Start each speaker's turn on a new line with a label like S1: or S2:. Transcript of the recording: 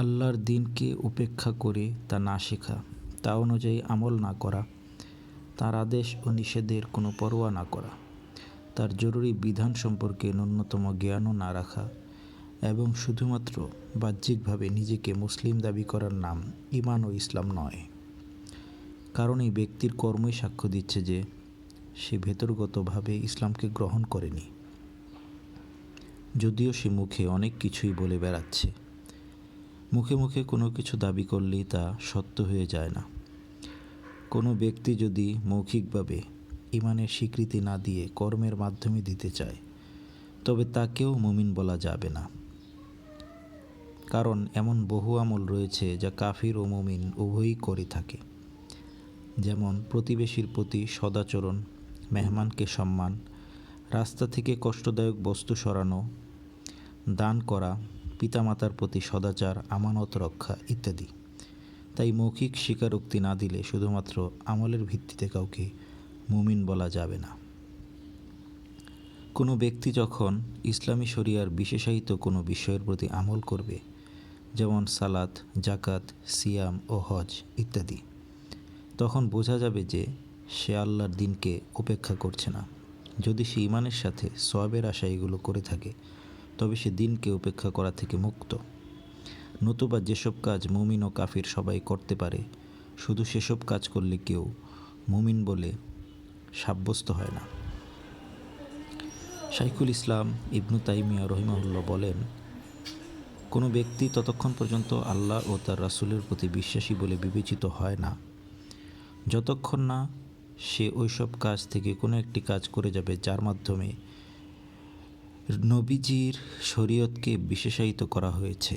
S1: আল্লাহর দিনকে উপেক্ষা করে তা না শেখা, তা অনুযায়ী আমল না করা, তার আদেশ ও নিষেধের কোনো পরোয়া না করা, তার জরুরি বিধান সম্পর্কে ন্যূনতম জ্ঞানও না রাখা এবং শুধুমাত্র বাহ্যিকভাবে নিজেকে মুসলিম দাবি করার নাম ঈমান ও ইসলাম নয়। কারণ এই ব্যক্তির কর্মই সাক্ষ্য দিচ্ছে যে সে ভেতরগতভাবে ইসলামকে গ্রহণ করেনি, যদিও সে মুখে অনেক কিছুই বলে বেড়াচ্ছে। মুখে মুখে কোনো কিছু দাবি করলেই তা সত্য হয়ে যায় না। কোনো ব্যক্তি যদি মৌখিকভাবে ঈমানের স্বীকৃতি না দিয়ে কর্মের মাধ্যমে দিতে চায়, তবে তাকেও মুমিন বলা যাবে না। কারণ এমন বহু আমল রয়েছে যা কাফির ও মুমিন উভয়ই করে থাকে, যেমন প্রতিবেশীর প্রতি সদাচরণ, মেহমানকে সম্মান, রাস্তা থেকে কষ্টদায়ক বস্তু সরানো, দান করা, পিতামাতার প্রতি সদাচার, আমানত রক্ষা ইত্যাদি। তাই মৌখিক স্বীকারোক্তি না দিলে শুধুমাত্র আমলের ভিত্তিতে কাউকে মুমিন বলা যাবে না। কোনো ব্যক্তি যখন ইসলামী শরিয়ার বিশেষায়িত কোনো বিষয়ের প্রতি আমল করবে, যেমন সালাত, জাকাত, সিয়াম ও হজ ইত্যাদি, তখন বোঝা যাবে যে সে আল্লাহর দিনকে উপেক্ষা করছে না। যদি সে ঈমানের সাথে সওয়াবের আশায় এগুলো করে থাকে, তবে সে দিনকে উপেক্ষা করা থেকে মুক্ত। নতুবা যেসব কাজ মুমিন ও কাফির সবাই করতে পারে, শুধু সেসব কাজ করলে কেউ মুমিন বলে সাব্যস্ত হয় না। শাইখুল ইসলাম ইবনু তাইমিয়া রহিমাহুল্লাহ বলেন, কোনো ব্যক্তি ততক্ষণ পর্যন্ত আল্লাহ ও তার রাসূলের প্রতি বিশ্বাসী বলে বিবেচিত হয় না, যতক্ষণ না সে ওইসব কাজ থেকে কোনো একটি কাজ করে যাবে যার মাধ্যমে নবীজির শরীয়তকে বিশেষায়িত করা হয়েছে।